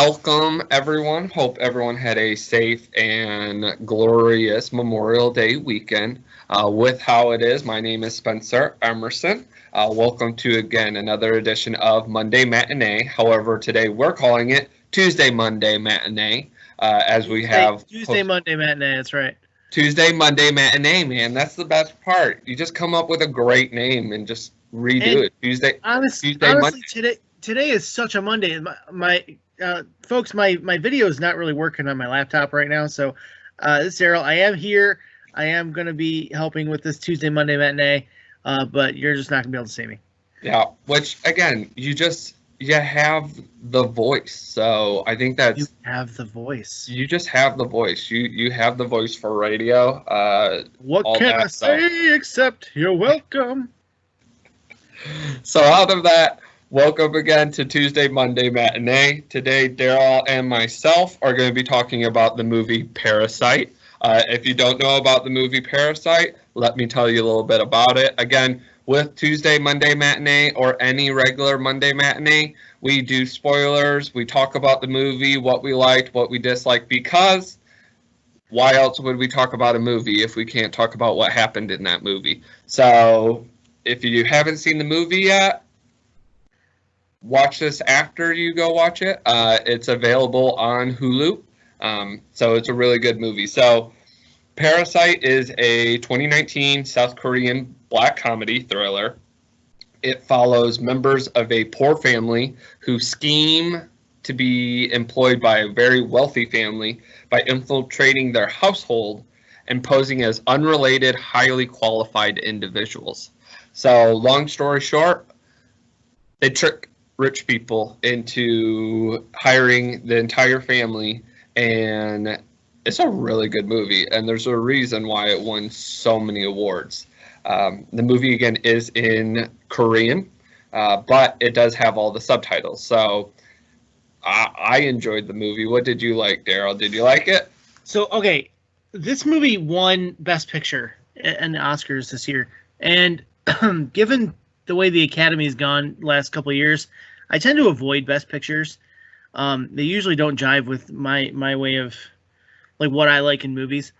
Welcome, everyone. Hope everyone had a safe and glorious Memorial Day weekend. With how it is, my name is Spencer Emerson. Welcome to, again, another edition of Monday Matinee. However, today we're calling it Tuesday Monday Matinee, as we have... Tuesday Monday Matinee, that's right. Tuesday Monday Matinee, man. That's the best part. You just come up with a great name and just redo it. Tuesday Monday. Today is such a Monday. Folks, my video is not really working on my laptop right now, so this is Daryl. I am here. I am going to be helping with this Tuesday Monday Matinee, but you're just not going to be able to see me. Yeah, which, again, you have the voice, so I think that's... You have the voice. You just have the voice. You have the voice for radio. What can I say except you're welcome? So out of that, welcome again to Tuesday Monday Matinee. Today, Daryl and myself are going to be talking about the movie Parasite. If you don't know about the movie Parasite, let me tell you a little bit about it. Again, with Tuesday Monday Matinee or any regular Monday Matinee, we do spoilers. We talk about the movie, what we liked, what we disliked, because why else would we talk about a movie if we can't talk about what happened in that movie? So if you haven't seen the movie yet, watch this after you go watch it. It's available on Hulu, so it's a really good movie. So Parasite is a 2019 South Korean black comedy thriller. It follows members of a poor family who scheme to be employed by a very wealthy family by infiltrating their household and posing as unrelated, highly qualified individuals. So long story short, they trick rich people into hiring the entire family, and it's a really good movie, and there's a reason why it won so many awards. The movie, again, is in Korean, but it does have all the subtitles. So I enjoyed the movie. What did you like, Daryl? Did you like it? So, okay, this movie won Best Picture in the Oscars this year. And given the way the Academy's gone the last couple of years, I tend to avoid Best Pictures. They usually don't jive with my way of like what I like in movies.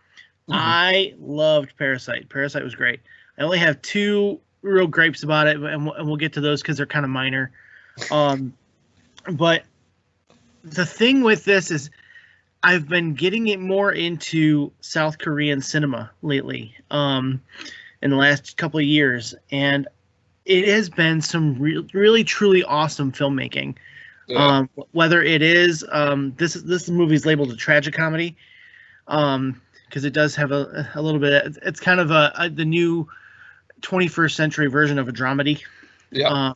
Mm-hmm. I loved Parasite. Parasite was great. I only have two real gripes about it, and we'll get to those because they're kind of minor. But the thing with this is I've been getting it more into South Korean cinema lately in the last couple of years, and it has been some really, truly awesome filmmaking. Yeah. Whether it is this movie is labeled a tragicomedy, because it does have a little bit. It's kind of the new 21st century version of a dramedy. Yeah.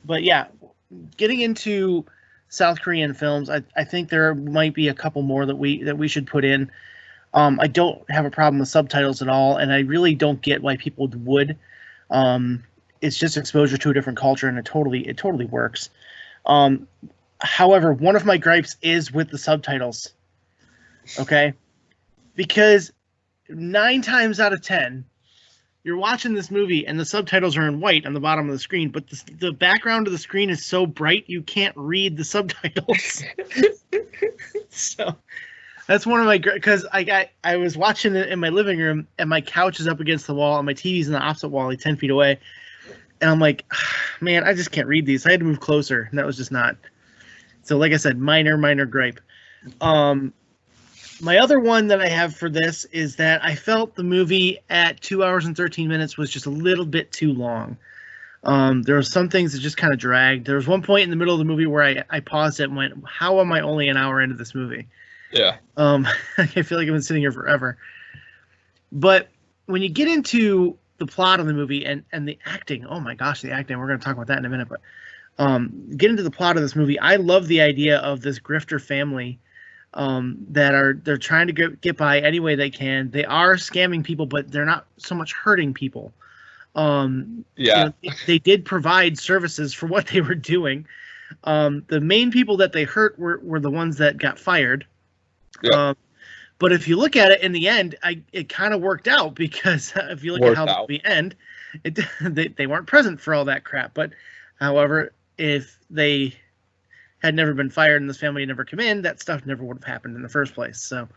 But yeah, getting into South Korean films, I think there might be a couple more that we should put in. I don't have a problem with subtitles at all, and I really don't get why people would. It's just exposure to a different culture, and it totally works. However, one of my gripes is with the subtitles. Okay? Because 9 times out of 10, you're watching this movie and the subtitles are in white on the bottom of the screen, but the background of the screen is so bright you can't read the subtitles. So that's one of my, because I was watching it in my living room and my couch is up against the wall and my TV's in the opposite wall, like 10 feet away. And I'm like, man, I just can't read these. I had to move closer, and that was just not. So like I said, minor gripe. My other one that I have for this is that I felt the movie at 2 hours and 13 minutes was just a little bit too long. There were some things that just kind of dragged. There was one point in the middle of the movie where I paused it and went, how am I only an hour into this movie? Yeah. I feel like I've been sitting here forever. But when you get into the plot of the movie and the acting, oh my gosh, the acting, we're going to talk about that in a minute, but get into the plot of this movie. I love the idea of this grifter family they're trying to get by any way they can. They are scamming people, but they're not so much hurting people. They did provide services for what they were doing. The main people that they hurt were the ones that got fired. Yeah. But if you look at it in the end, it kind of worked out, because if you look at how the movie end, they weren't present for all that crap. But however, if they had never been fired and this family had never come in, that stuff never would have happened in the first place. So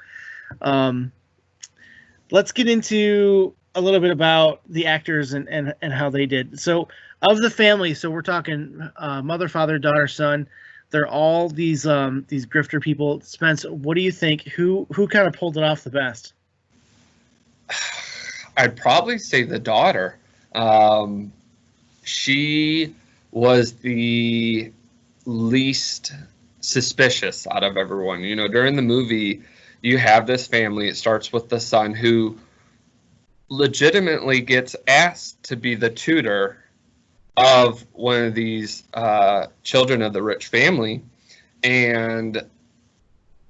let's get into a little bit about the actors and how they did. So of the family, so we're talking mother, father, daughter, son. They're all these grifter people. Spence, what do you think? Who kind of pulled it off the best? I'd probably say the daughter. She was the least suspicious out of everyone. You know, during the movie, you have this family. It starts with the son who legitimately gets asked to be the tutor of one of these children of the rich family. And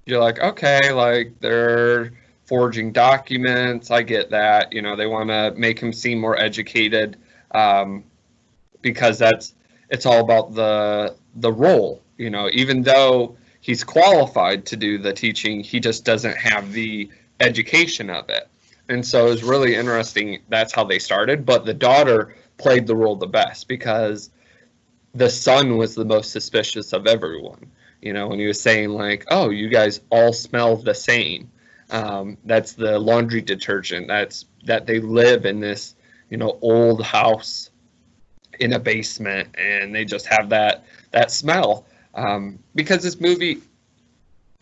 you're like, okay, like they're forging documents. I get that. You know, they want to make him seem more educated because it's all about the role. You know, even though he's qualified to do the teaching, he just doesn't have the education of it. And so it was really interesting. That's how they started. But the daughter played the role the best because the son was the most suspicious of everyone. You know, when he was saying like, oh, you guys all smell the same. That's the laundry detergent. That they live in this, you know, old house in a basement, and they just have that smell. Because this movie,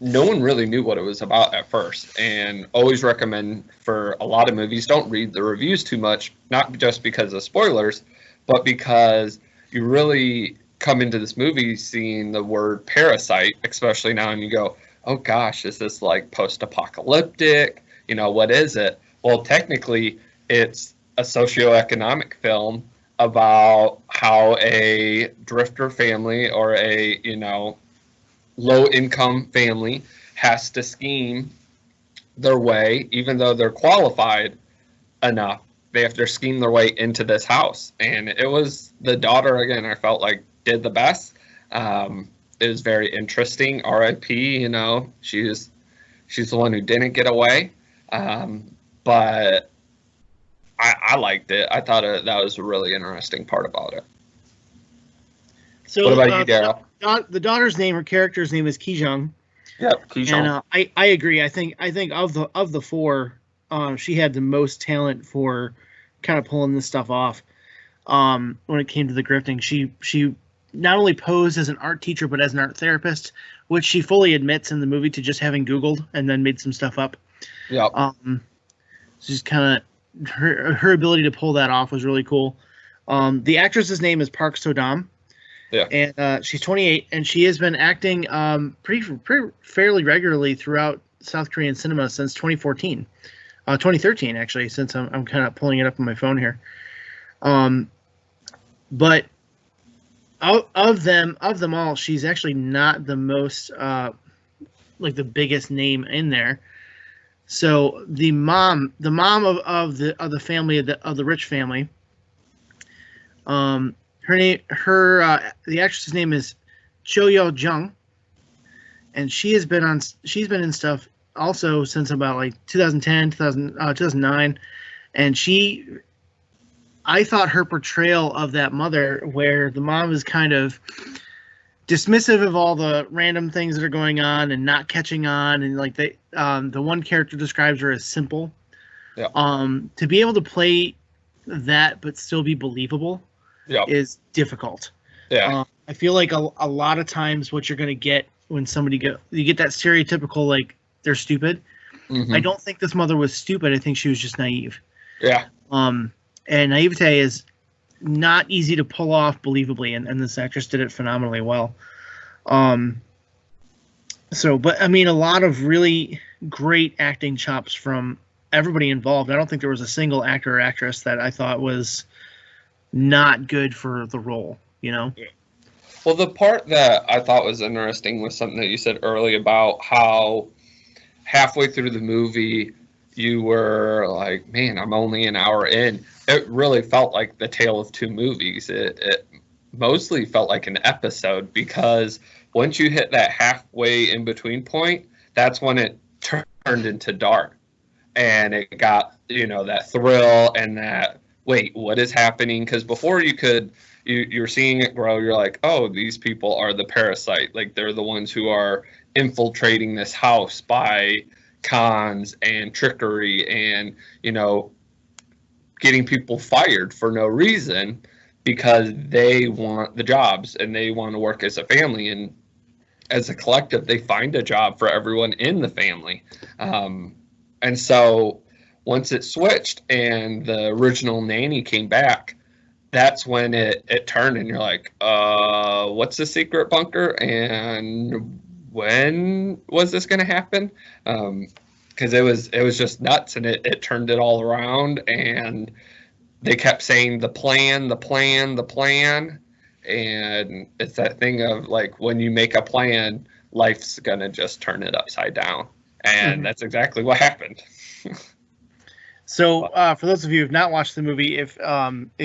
no one really knew what it was about at first, and always recommend for a lot of movies, don't read the reviews too much, not just because of spoilers, but because you really come into this movie seeing the word parasite, especially now, and you go, oh gosh, is this like post-apocalyptic? You know, what is it? Well, technically, it's a socioeconomic film about how a drifter family or a, you know, low-income family has to scheme their way, even though they're qualified enough. They have to scheme their way into this house. And it was the daughter, again, I felt like did the best. It was very interesting. R.I.P., you know, she's the one who didn't get away. But I liked it. I thought that was a really interesting part about it. So, what about you, Daryl? The daughter's name, her character's name is Kijang. Yeah, Kijang. And I agree. I think of the four, she had the most talent for kind of pulling this stuff off. When it came to the grifting, she not only posed as an art teacher but as an art therapist, which she fully admits in the movie to just having Googled and then made some stuff up. Yeah. Just kind of her ability to pull that off was really cool. The actress's name is Park So-dam. Yeah. And she's 28, and she has been acting fairly regularly throughout South Korean cinema since 2014. 2013, actually, since I'm kind of pulling it up on my phone here. But of them all, she's actually not the most like the biggest name in there. So the mom of the family of the rich family, the actress's name is Cho Yo Jung, and she's been in stuff also since about like 2010, 2009, and I thought her portrayal of that mother, where the mom is kind of dismissive of all the random things that are going on and not catching on, and like the one character describes her as simple. Yeah. To be able to play that but still be believable. Yeah. Is difficult. Yeah. I feel like a lot of times what you're going to get when you get that stereotypical, like, they're stupid. Mm-hmm. I don't think this mother was stupid. I think she was just naive. Yeah. And naivete is not easy to pull off believably, and this actress did it phenomenally well. But I mean, a lot of really great acting chops from everybody involved. I don't think there was a single actor or actress that I thought was not good for the role, you know? Well, the part that I thought was interesting was something that you said early about how halfway through the movie you were like, man, I'm only an hour in. It really felt like the tale of two movies. It mostly felt like an episode, because once you hit that halfway in between point, that's when it turned into dark. And it got, you know, that thrill and that, wait, what is happening? Because before you could you're seeing it grow. You're like, oh, these people are the parasite. Like they're the ones who are infiltrating this house by cons and trickery and, getting people fired for no reason because they want the jobs and they want to work as a family. And as a collective, they find a job for everyone in the family. And so once it switched and the original nanny came back, that's when it turned and you're like, what's the secret bunker and when was this going to happen? Because it was just nuts, and it turned it all around, and they kept saying the plan, the plan, the plan, and it's that thing of like when you make a plan, life's gonna just turn it upside down, and that's exactly what happened. So, for those of you who have not watched the movie, if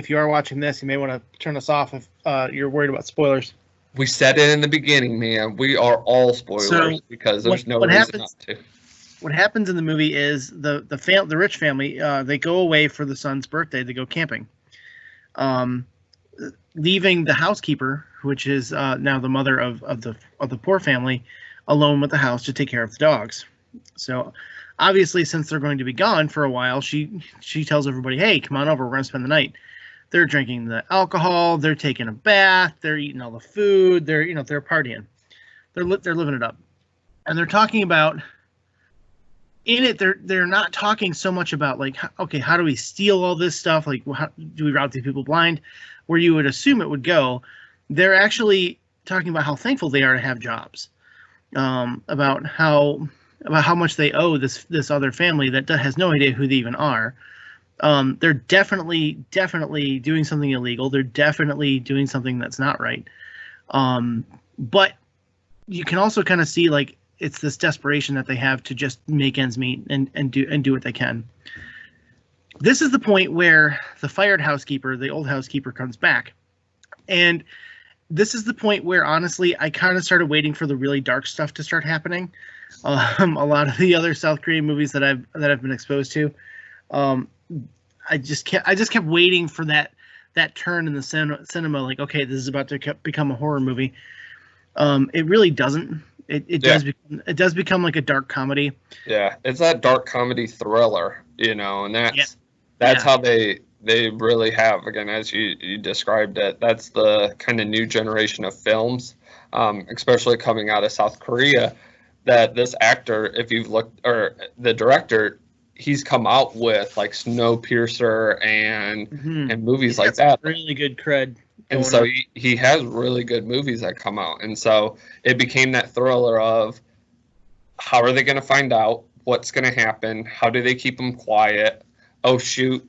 you are watching this, you may want to turn us off if you're worried about spoilers. We said it in the beginning, man. We are all spoilers because there's no reason not to. What happens in the movie is the rich family, they go away for the son's birthday. They go camping, leaving the housekeeper, which is now the mother of the poor family, alone with the house to take care of the dogs. So obviously, since they're going to be gone for a while, she tells everybody, "Hey, come on over. We're going to spend the night." They're drinking the alcohol. They're taking a bath. They're eating all the food. They're partying. They're living it up, and they're talking about. In it, they're not talking so much about like, okay, how do we steal all this stuff? Like, how do we route these people blind? Where you would assume it would go. They're actually talking about how thankful they are to have jobs, about how much they owe this other family that has no idea who they even are. They're definitely doing something illegal. They're definitely doing something that's not right. But you can also kind of see like it's this desperation that they have to just make ends meet and do what they can. This is the point where the fired housekeeper, the old housekeeper, comes back, and this is the point where honestly I kind of started waiting for the really dark stuff to start happening. A lot of the other South Korean movies that I've been exposed to, I just kept waiting for that turn in the cinema. Like, okay, this is about to become a horror movie. It really doesn't. It does become like a dark comedy. Yeah, it's that dark comedy thriller, and that's how they really have, again, as you described it. That's the kind of new generation of films, especially coming out of South Korea. That this actor, if you've looked, or the director, he's come out with like Snowpiercer and movies like that. Really good cred. And so he has really good movies that come out. And so it became that thriller of how are they going to find out? What's going to happen? How do they keep him quiet? Oh, shoot,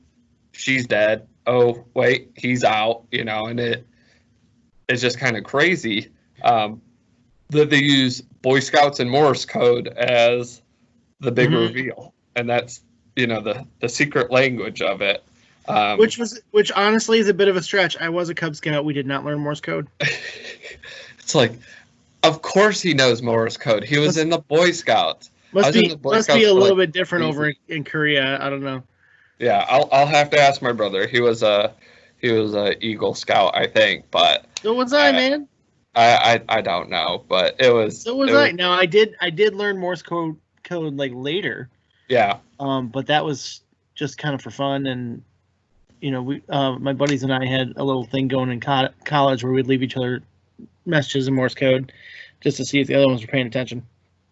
she's dead. Oh, wait, he's out, and it's just kind of crazy that they use Boy Scouts and Morse code as the big reveal. And that's, the secret language of it. Which honestly is a bit of a stretch. I was a Cub Scout. We did not learn Morse code. It's like, of course he knows Morse code. He was in the Boy Scouts. Must be a little bit different over in Korea. I don't know. Yeah, I'll have to ask my brother. He was a Eagle Scout, I think. But so was I, man. I don't know, but it was. So was I. Now I did learn Morse code like later. Yeah. But that was just kind of for fun, and we my buddies and I had a little thing going in college where we'd leave each other messages in Morse code just to see if the other ones were paying attention.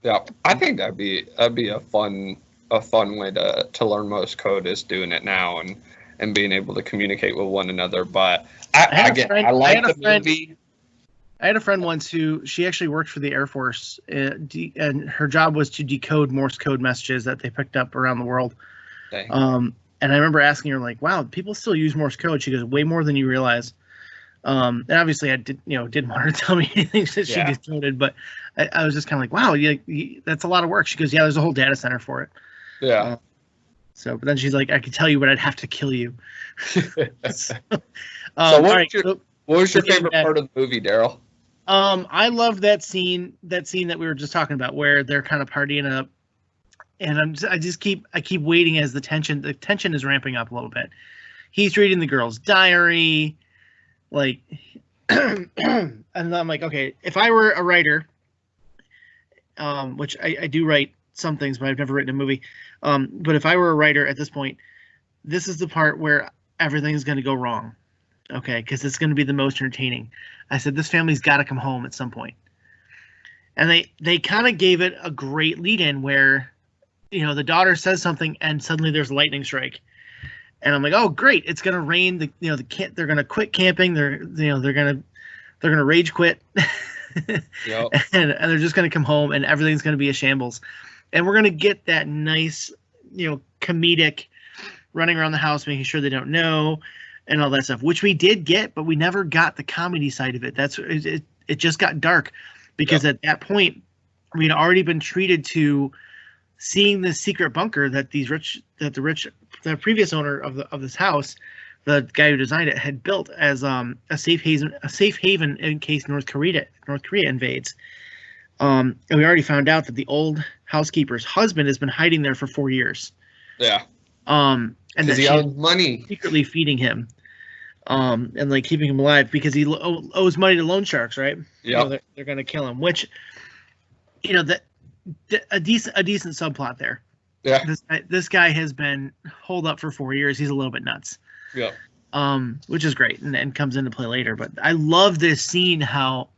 Yeah, I think that'd be a fun way to learn Morse code is doing it now and being able to communicate with one another. But I like the movie. I had a friend once who she actually worked for the Air Force, and her job was to decode Morse code messages that they picked up around the world. Dang. And I remember asking her, like, "Wow, people still use Morse code?" She goes, "Way more than you realize." And obviously, I didn't want her to tell me anything that she decoded, but I was just kind of like, "Wow, that's a lot of work." She goes, "Yeah, there's a whole data center for it." Yeah. But then she's like, "I could tell you, but I'd have to kill you." What was your favorite part of the movie, Daryl? I love that scene that we were just talking about, where they're kind of partying up. And I keep waiting as the tension is ramping up a little bit. He's reading the girl's diary. Like, and I'm like, okay, if I were a writer, which I do write some things, but I've never written a movie. But if I were a writer at this point, this is the part where everything's going to go wrong. Okay, because it's going to be the most entertaining. I said this family's got to come home at some point, and they kind of gave it a great lead in where, the daughter says something and suddenly there's a lightning strike, and I'm like, oh great, it's going to rain. They're going to quit camping. They're going to rage quit. Yep. and they're just going to come home and everything's going to be a shambles, and we're going to get that nice, comedic running around the house making sure they don't know and all that stuff, which we did get, but we never got the comedy side of it. It just got dark because At that point we'd already been treated to seeing this secret bunker that the previous owner of this house, the guy who designed it, had built as a safe haven in case North Korea invades. And we already found out that the old housekeeper's husband has been hiding there for 4 years. Yeah. And that he owes money, secretly feeding him, and like keeping him alive because he owes money to loan sharks, right? Yeah. They're going to kill him. Which, that a decent subplot there. Yeah. This guy has been holed up for 4 years. He's a little bit nuts. Yeah. Which is great and comes into play later. But I love this scene how,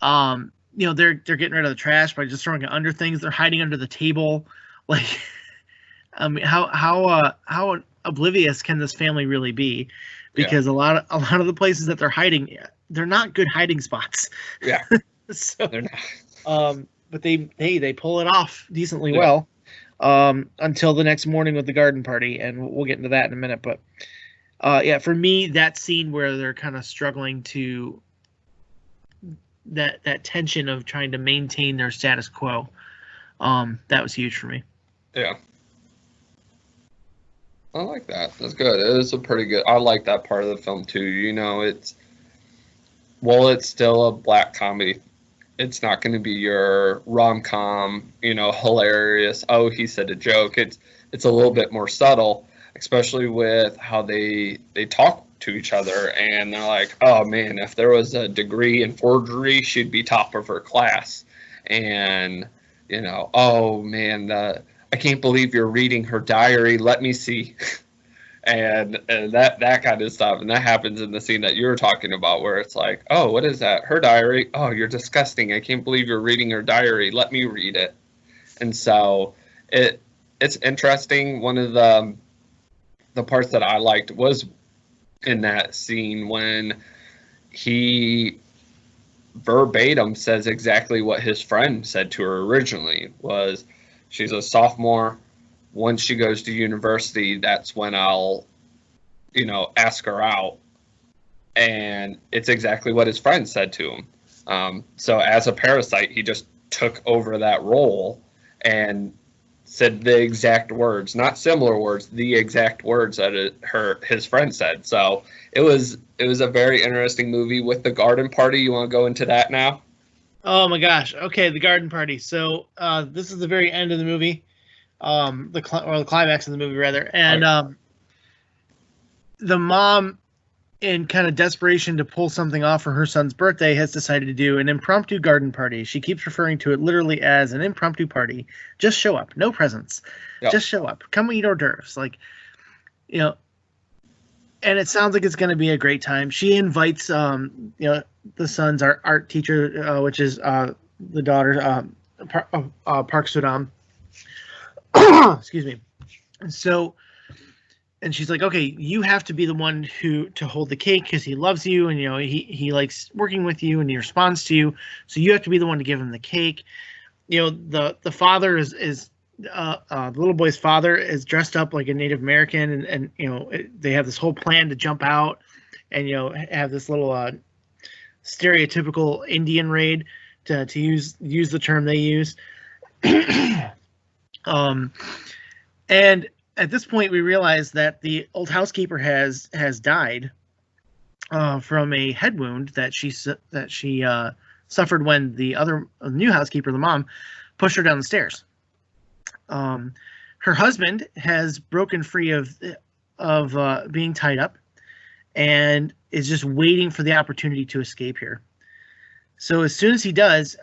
they're getting rid of the trash by just throwing it under things. They're hiding under the table, like. I mean, how oblivious can this family really be? Because a lot of the places that they're hiding, they're not good hiding spots. Yeah. So, they're not. But they pull it off decently well, until the next morning with the garden party, and we'll get into that in a minute. But for me, that scene where they're kind of struggling to that tension of trying to maintain their status quo, that was huge for me. Yeah. I like that. That's good. It is a pretty good. I like that part of the film too. It's still a black comedy. It's not going to be your rom-com, hilarious. Oh, he said a joke. It's a little bit more subtle, especially with how they talk to each other, and they're like, oh man, if there was a degree in forgery, she'd be top of her class, and oh man, I can't believe you're reading her diary. Let me see. and that kind of stuff. And that happens in the scene that you were talking about where it's like, oh, what is that? Her diary? Oh, you're disgusting. I can't believe you're reading her diary. Let me read it. And so it's interesting. One of the parts that I liked was in that scene when he verbatim says exactly what his friend said to her originally was, she's a sophomore. Once she goes to university, that's when I'll, ask her out. And it's exactly what his friend said to him. So as a parasite, he just took over that role and said the exact words, not similar words, the exact words that his friend said. So it was a very interesting movie with the garden party. You want to go into that now? Oh my gosh. Okay, the garden party. So this is the very end of the movie, the climax of the movie rather, and the mom, in kind of desperation to pull something off for her son's birthday, has decided to do an impromptu garden party. She keeps referring to it literally as an impromptu party. Just show up, no presents. Yep. Just show up. Come eat hors d'oeuvres, and it sounds like it's going to be a great time. She invites, the son's art teacher, which is the daughter, Park Sudam. Excuse me. And she's like, okay, you have to be the one to hold the cake because he loves you, and he likes working with you, and he responds to you. So you have to be the one to give him the cake. The father is the little boy's father is dressed up like a Native American, and they have this whole plan to jump out, and have this little stereotypical Indian raid to use the term they use. And at this point, we realize that the old housekeeper has died from a head wound that she suffered when the new housekeeper, the mom, pushed her down the stairs. Her husband has broken free of being tied up, and is just waiting for the opportunity to escape here. So as soon as he does,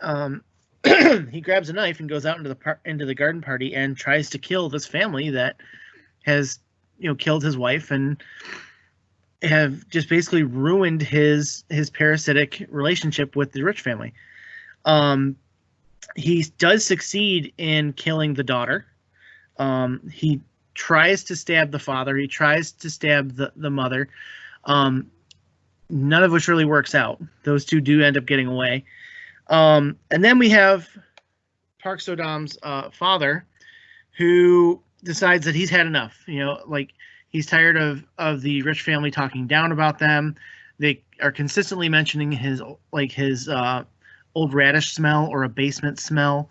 he grabs a knife and goes out into the garden party and tries to kill this family that has, killed his wife and have just basically ruined his parasitic relationship with the rich family. He does succeed in killing the daughter. He tries to stab the father. He tries to stab the mother. None of which really works out. Those two do end up getting away. And then we have Park So-dam's father, who decides that he's had enough. He's tired of the rich family talking down about them. They are consistently mentioning his old radish smell or a basement smell.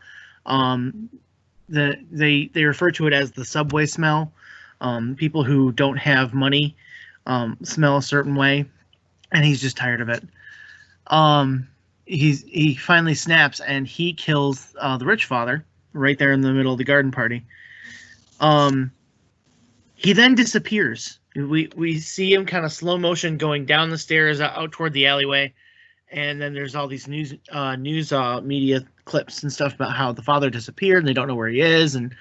They refer to it as the subway smell. People who don't have money smell a certain way, and he's just tired of it. He finally snaps and he kills the rich father right there in the middle of the garden party. He then disappears. We see him kind of slow motion going down the stairs out toward the alleyway, and then there's all these news media clips and stuff about how the father disappeared and they don't know where he is, and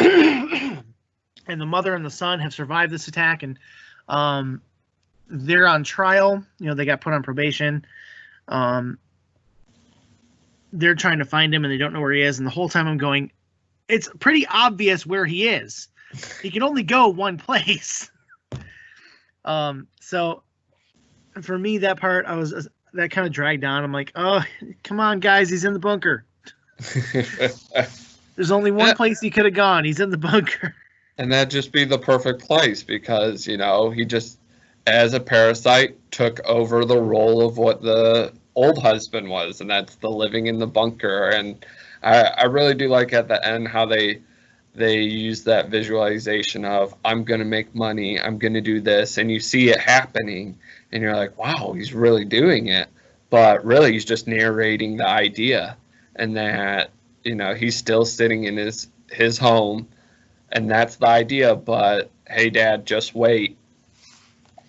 and the mother and the son have survived this attack, and they're on trial. They got put on probation. They're trying to find him and they don't know where he is, and the whole time I'm going, it's pretty obvious where he is. He can only go one place. So for me, that part that kind of dragged on. I'm like, oh, come on, guys, he's in the bunker. There's only one place he could have gone. He's in the bunker. And that'd just be the perfect place because, he just, as a parasite, took over the role of what the old husband was, and that's the living in the bunker. And I really do like at the end how they use that visualization of, I'm going to make money, I'm going to do this, and you see it happening, and you're like, wow, he's really doing it. But really, he's just narrating the idea, and that, he's still sitting in his home, and that's the idea. But hey, Dad, just wait.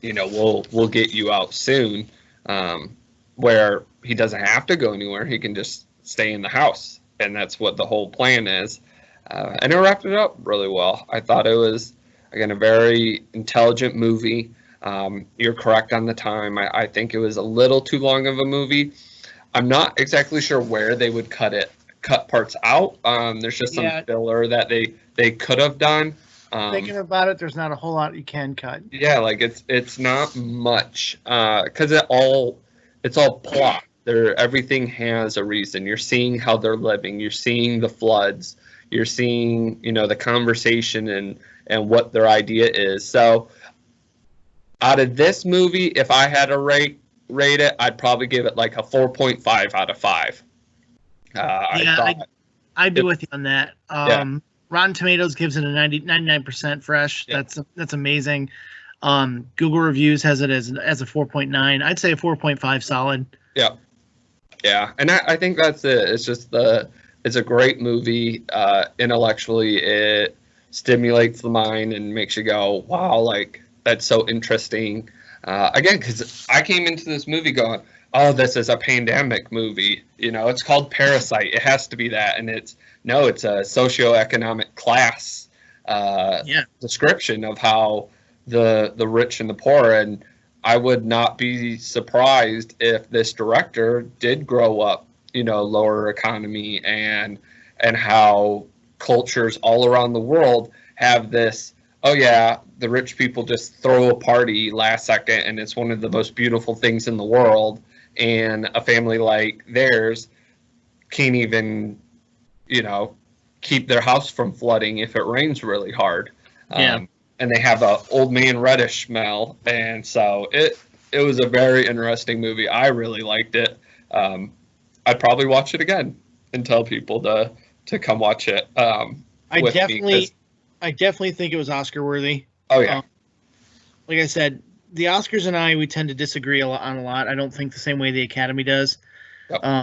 We'll get you out soon. Where he doesn't have to go anywhere, he can just stay in the house, and that's what the whole plan is. And it wrapped it up really well. I thought it was, again, a very intelligent movie. You're correct on the time. I think it was a little too long of a movie. I'm not exactly sure where they would cut parts out. There's just some filler that they could have done. Thinking about it, there's not a whole lot you can cut. Yeah, it's not much because it's all plot. Everything has a reason. You're seeing how they're living. You're seeing the floods. You're seeing, the conversation and what their idea is. So out of this movie, if I had to rate it, I'd probably give it like a 4.5 out of 5. I'd be with you on that. Rotten Tomatoes gives it a 99% fresh. Yeah. That's amazing. Google Reviews has it as a 4.9. I'd say a 4.5 solid. Yeah. Yeah. And I think that's it. It's just it's a great movie. Intellectually, it stimulates the mind and makes you go, wow, like, that's so interesting. Again, because I came into this movie going, oh, this is a pandemic movie. It's called Parasite. It has to be that. And it's a socioeconomic class description of how the rich and the poor. And I would not be surprised if this director did grow up, lower economy and how cultures all around the world have this, oh yeah, the rich people just throw a party last second and it's one of the most beautiful things in the world, and a family like theirs can't even, keep their house from flooding if it rains really hard. And they have a old man reddish smell, and so it was a very interesting movie. I really liked it. I'd probably watch it again and tell people to come watch it. I definitely think it was Oscar worthy. Oh yeah. Like I said, the Oscars and we tend to disagree on a lot. I don't think the same way the Academy does,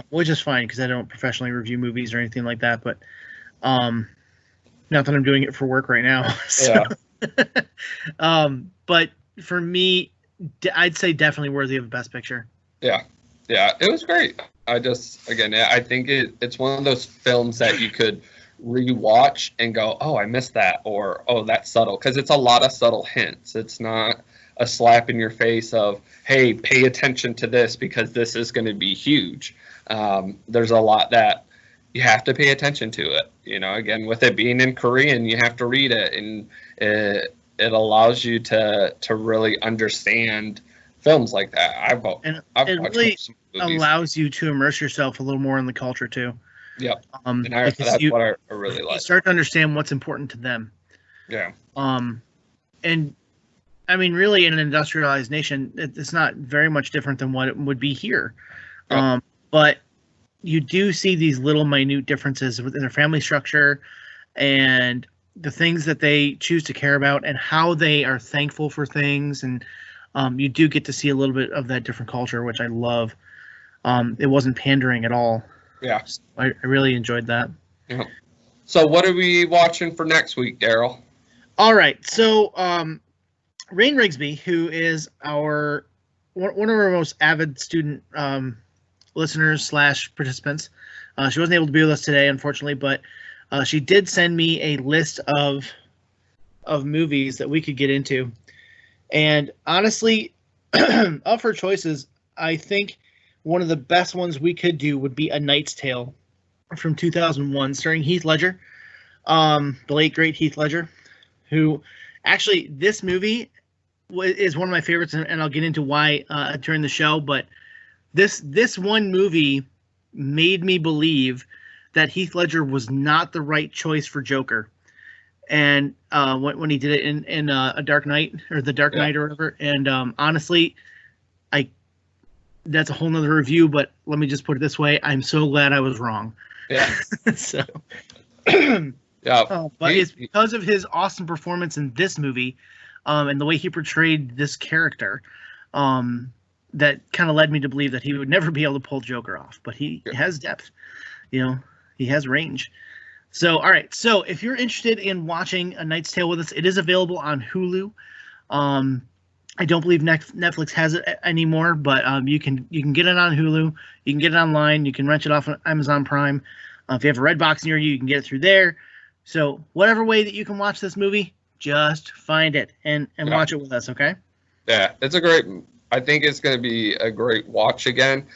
which is fine because I don't professionally review movies or anything like that. But not that I'm doing it for work right now. So. Yeah. But for me, I'd say definitely worthy of Best Picture. Yeah, it was great. I think it's one of those films that you could rewatch and go, oh, I missed that, or oh, that's subtle, because it's a lot of subtle hints. It's not a slap in your face of, hey, pay attention to this because this is going to be huge. There's a lot that you have to pay attention to it. Again, with it being in Korean, you have to read it, and it allows you to really understand films like that. I've It watched really some movies. allows you to immerse yourself a little more in the culture too. Yep. And that's what I really like. You start to understand what's important to them. Yeah. And I mean, really, in an industrialized nation, it's not very much different than what it would be here. Yep. But you do see these little minute differences within their family structure and the things that they choose to care about and how they are thankful for things. And you do get to see a little bit of that different culture, which I love. It wasn't pandering at all. Yeah. So I really enjoyed that. Yeah. So what are we watching for next week, Daryl? All right. So Rain Rigsby, who is one of our most avid student listeners / participants, she wasn't able to be with us today, unfortunately, but she did send me a list of movies that we could get into. And honestly, of her choices, I think one of the best ones we could do would be A Knight's Tale from 2001, starring Heath Ledger, the late, great Heath Ledger, who actually, this movie is one of my favorites, and I'll get into why during the show, but this one movie made me believe that Heath Ledger was not the right choice for Joker. And when he did it in A Dark Knight, or The Dark Knight, or whatever. And honestly, that's a whole nother review, but let me just put it this way. I'm so glad I was wrong. Yeah. So, yeah. But it's because of his awesome performance in this movie, and the way he portrayed this character, that kind of led me to believe that he would never be able to pull Joker off. But he has depth. He has range. So, all right. So, if you're interested in watching A Knight's Tale with us, it is available on Hulu. I don't believe Netflix has it anymore, but you can get it on Hulu. You can get it online. You can rent it off on Amazon Prime. If you have a Redbox near you, you can get it through there. So, whatever way that you can watch this movie, just find it and watch it with us, okay? Yeah, I think it's going to be a great watch again.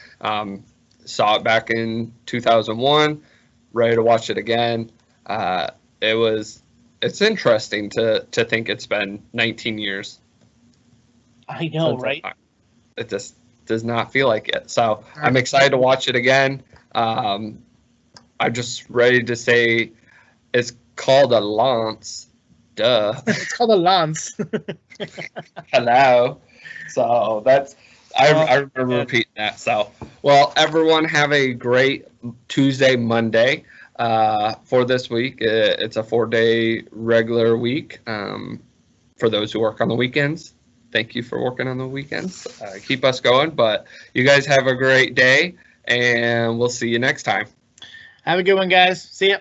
Saw it back in 2001. Ready to watch it again. It's interesting to think it's been 19 years. I know, right? It just does not feel like it. So I'm excited to watch it again. I'm just ready to say it's called a lance. Duh. It's called a lance. Hello. So I remember repeating that. So, well, everyone have a great Tuesday, Monday for this week. It's a 4-day regular week for those who work on the weekends. Thank you for working on the weekends. Keep us going. But you guys have a great day, and we'll see you next time. Have a good one, guys. See ya.